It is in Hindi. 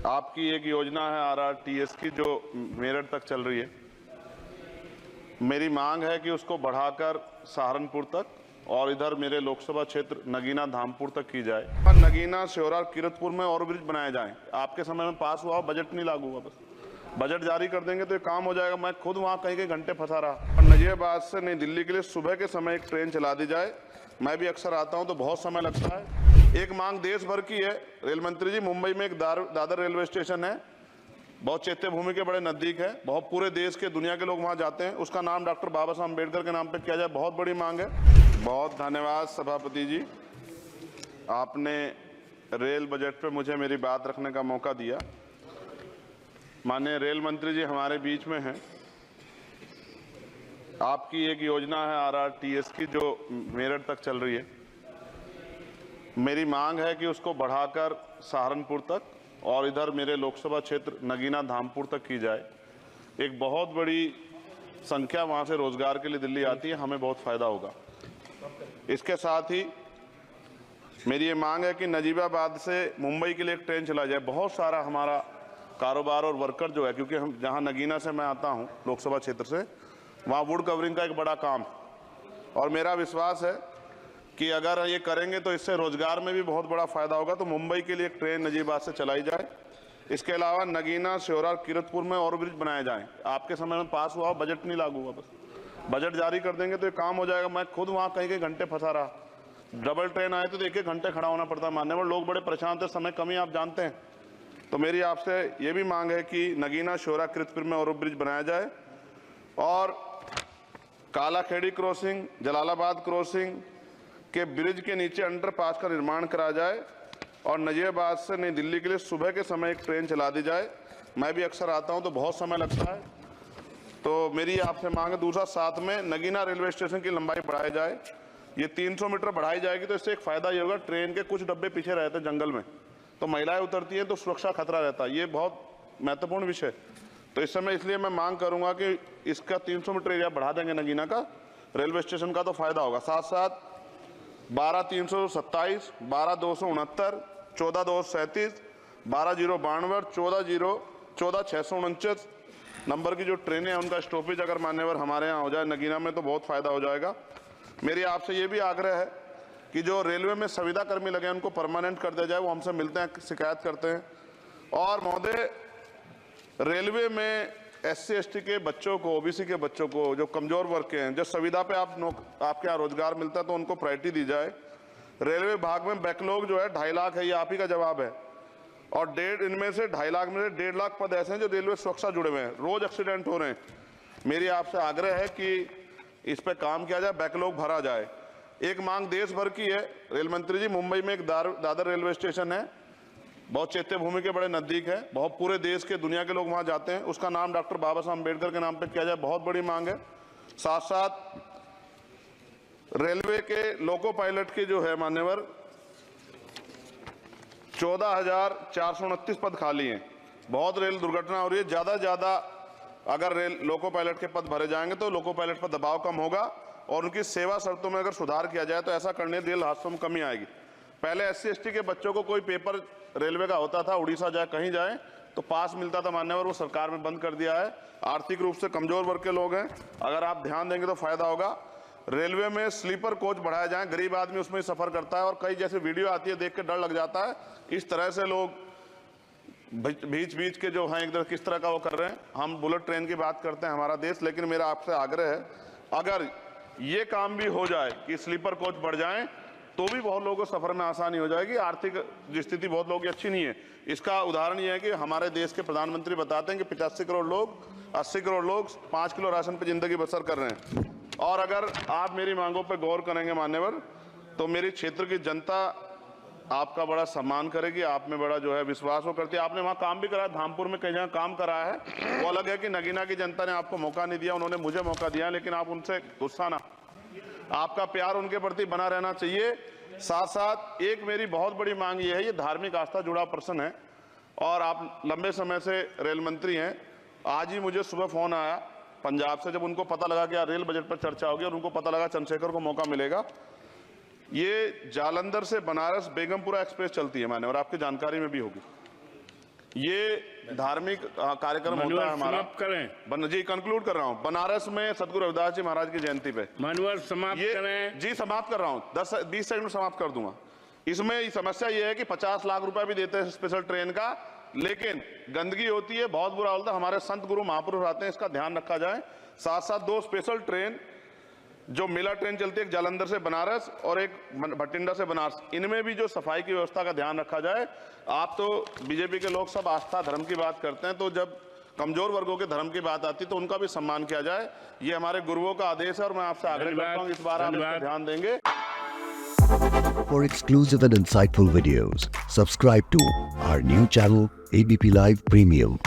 आपकी एक योजना है RRTS की जो मेरठ तक चल रही है। मेरी मांग है कि उसको बढ़ाकर सहारनपुर तक और इधर मेरे लोकसभा क्षेत्र नगीना धामपुर तक की जाए। नगीना श्योरा किरतपुर में और ब्रिज बनाए जाएं। आपके समय में पास हुआ, बजट नहीं लागू हुआ, बस बजट जारी कर देंगे तो ये काम हो जाएगा। मैं खुद वहाँ कई घंटे फंसा रहा। और नजीबाबाद से नई दिल्ली के लिए सुबह के समय एक ट्रेन चला दी जाए। मैं भी अक्सर आता हूँ तो बहुत समय लगता है। एक मांग देश भर की है। रेल मंत्री जी, मुंबई में एक दादर रेलवे स्टेशन है, बहुत चैत्य भूमि के बड़े नजदीक है, बहुत पूरे देश के दुनिया के लोग वहां जाते हैं। उसका नाम डॉक्टर बाबा साहब अम्बेडकर के नाम पे किया जाए, बहुत बड़ी मांग है। बहुत धन्यवाद सभापति जी, आपने रेल बजट पे मुझे मेरी बात रखने का मौका दिया। माननीय रेल मंत्री जी हमारे बीच में हैं। आपकी एक योजना है RRTS की जो मेरठ तक चल रही है। मेरी मांग है कि उसको बढ़ाकर सहारनपुर तक और इधर मेरे लोकसभा क्षेत्र नगीना धामपुर तक की जाए। एक बहुत बड़ी संख्या वहां से रोजगार के लिए दिल्ली आती है, हमें बहुत फायदा होगा। इसके साथ ही मेरी ये मांग है कि नजीबाबाद से मुंबई के लिए एक ट्रेन चला जाए। बहुत सारा हमारा कारोबार और वर्कर जो है, क्योंकि हम जहां नगीना से मैं आता हूं लोकसभा क्षेत्र से, वहां वुड कवरिंग का एक बड़ा काम, और मेरा विश्वास है कि अगर ये करेंगे तो इससे रोजगार में भी बहुत बड़ा फायदा होगा। तो मुंबई के लिए एक ट्रेन नजीबाबाद से चलाई जाए। इसके अलावा नगीना श्योरा किरतपुर में और ब्रिज बनाए जाएं। आपके समय में पास हुआ, बजट नहीं लागू हुआ, बस बजट जारी कर देंगे तो ये काम हो जाएगा। मैं खुद वहाँ कई घंटे फंसा रहा। डबल ट्रेन आए तो एक घंटे खड़ा होना पड़ता है। मान्यवर लोग बड़े परेशान थे, समय कमी आप जानते हैं। तो मेरी आपसे ये भी मांग है कि नगीना श्योरा किरतपुर में और ब्रिज बनाया जाए और कालाखेड़ी क्रॉसिंग, जलालाबाद क्रॉसिंग के ब्रिज के नीचे अंडरपास का निर्माण करा जाए और नजीबाबाद से नई दिल्ली के लिए सुबह के समय एक ट्रेन चला दी जाए। मैं भी अक्सर आता हूं तो बहुत समय लगता है। तो मेरी आपसे मांग है। दूसरा, साथ में नगीना रेलवे स्टेशन की लंबाई बढ़ाई जाए। ये 300 मीटर बढ़ाई जाएगी तो इससे एक फायदा ये होगा, ट्रेन के कुछ डब्बे पीछे रहते हैं जंगल में, तो महिलाएं उतरती हैं तो सुरक्षा खतरा रहता है। ये बहुत महत्वपूर्ण विषय। तो इस समय इसलिए मैं मांग करूंगा कि इसका 300 मीटर एरिया बढ़ा देंगे नगीना का, रेलवे स्टेशन का, तो फायदा होगा। साथ साथ 12,327, 12,269, 14,237, 12,092, 14,649 नंबर की जो ट्रेनें हैं उनका स्टॉपेज अगर मान्यवर हमारे यहाँ हो जाए नगीना में तो बहुत फायदा हो जाएगा। मेरी आपसे ये भी आग्रह है कि जो रेलवे में संविदा कर्मी लगे हैं उनको परमानेंट कर दिया जाए। वो हमसे मिलते हैं, शिकायत करते हैं। और महोदय, रेलवे में SC ST के बच्चों को, OBC के बच्चों को, जो कमजोर वर्ग के हैं, जो संविदा पे आपके यहाँ रोजगार मिलता है तो उनको प्रायोरिटी दी जाए। रेलवे विभाग में बैकलॉग जो है 2.5 लाख है, ये आप ही का जवाब है। और इनमें से 2.5 लाख में से 1.5 लाख पद ऐसे हैं जो रेलवे सुरक्षा जुड़े हुए हैं, रोज एक्सीडेंट हो रहे हैं। मेरी आपसे आग्रह है कि इस पर काम किया जाए, बैकलॉग भरा जाए। एक मांग देश भर की है। रेल मंत्री जी, मुंबई में एक दादर रेलवे स्टेशन है, बहुत चैत्य भूमि के बड़े नजदीक है, बहुत पूरे देश के दुनिया के लोग वहां जाते हैं। उसका नाम डॉक्टर बाबा साहब अम्बेडकर के नाम पे किया जाए, बहुत बड़ी मांग है। साथ साथ रेलवे के लोको पायलट के जो है मान्यवर 14,429 पद खाली हैं। बहुत रेल दुर्घटना हो रही है। ज्यादा से ज्यादा अगर रेल लोको पायलट के पद भरे जाएंगे तो लोको पायलट पर दबाव कम होगा और उनकी सेवा शर्तों में अगर सुधार किया जाए तो ऐसा करने रेल हादसों में कमी आएगी। पहले SC ST के बच्चों को कोई पेपर रेलवे का होता था, उड़ीसा जाए कहीं जाए तो पास मिलता था मान्यवर, वो सरकार में बंद कर दिया है। आर्थिक रूप से कमजोर वर्ग के लोग हैं, अगर आप ध्यान देंगे तो फायदा होगा। रेलवे में स्लीपर कोच बढ़ाया जाए, गरीब आदमी उसमें ही सफर करता है और कई जैसे वीडियो आती है देख के डर लग जाता है। इस तरह से लोग बीच के जो हैं एकदम किस तरह का वो कर रहे हैं। हम बुलेट ट्रेन की बात करते हैं हमारा देश, लेकिन मेरा आपसे आग्रह है अगर ये काम भी हो जाए कि स्लीपर कोच बढ़ जाएं तो भी बहुत लोगों को सफर में आसानी हो जाएगी। आर्थिक स्थिति बहुत लोगों की अच्छी नहीं है। इसका उदाहरण ये है कि हमारे देश के प्रधानमंत्री बताते हैं कि 85 करोड़ लोग, 80 करोड़ लोग 5 किलो राशन पे जिंदगी बसर कर रहे हैं। और अगर आप मेरी मांगों पर गौर करेंगे मान्यवर तो मेरी क्षेत्र की जनता आपका बड़ा सम्मान करेगी, आप में बड़ा जो है विश्वास वो करती है। आपने वहाँ काम भी कराया, धामपुर में कई जगह काम कराया है। वो अलग है कि नगीना की जनता ने आपको मौका नहीं दिया, उन्होंने मुझे मौका दिया, लेकिन आप उनसे गुस्सा ना, आपका प्यार उनके प्रति बना रहना चाहिए। साथ साथ एक मेरी बहुत बड़ी मांग ये है, ये धार्मिक आस्था जुड़ा प्रश्न है और आप लंबे समय से रेल मंत्री हैं। आज ही मुझे सुबह फोन आया पंजाब से, जब उनको पता लगा कि रेल बजट पर चर्चा होगी और उनको पता लगा चंद्रशेखर को मौका मिलेगा। ये जालंधर से बनारस बेगमपुरा एक्सप्रेस चलती है माने, और आपकी जानकारी में भी होगी। ये धार्मिक कार्यक्रम होता मानवर है हमारा। समाप्त करें। जी कंक्लूड कर रहा हूँ। बनारस में सदगुरु रविदास जी महाराज की जयंती पे मानवर समाप्त ये करें। जी समाप्त कर रहा हूँ, 10-20 सेकंड में समाप्त कर दूंगा। इसमें समस्या ये है कि 50 लाख रुपए भी देते हैं स्पेशल ट्रेन का, लेकिन गंदगी होती है, बहुत बुरा होता है। हमारे संत गुरु महापुरुष आते हैं, इसका ध्यान रखा जाए। साथ साथ 2 स्पेशल ट्रेन जो मेला ट्रेन चलती है, एक जालंधर से बनारस और एक भटिंडा से बनारस, इनमें भी जो सफाई की व्यवस्था का ध्यान रखा जाए। आप तो बीजेपी के लोग सब आस्था धर्म की बात करते हैं, तो जब कमजोर वर्गों के धर्म की बात आती तो उनका भी सम्मान किया जाए। ये हमारे गुरुओं का आदेश है और मैं आपसे आग्रह करता हूँ इस बार आप इस पर ध्यान देंगे। For exclusive and insightful videos, subscribe to our new channel ABP Live Premium.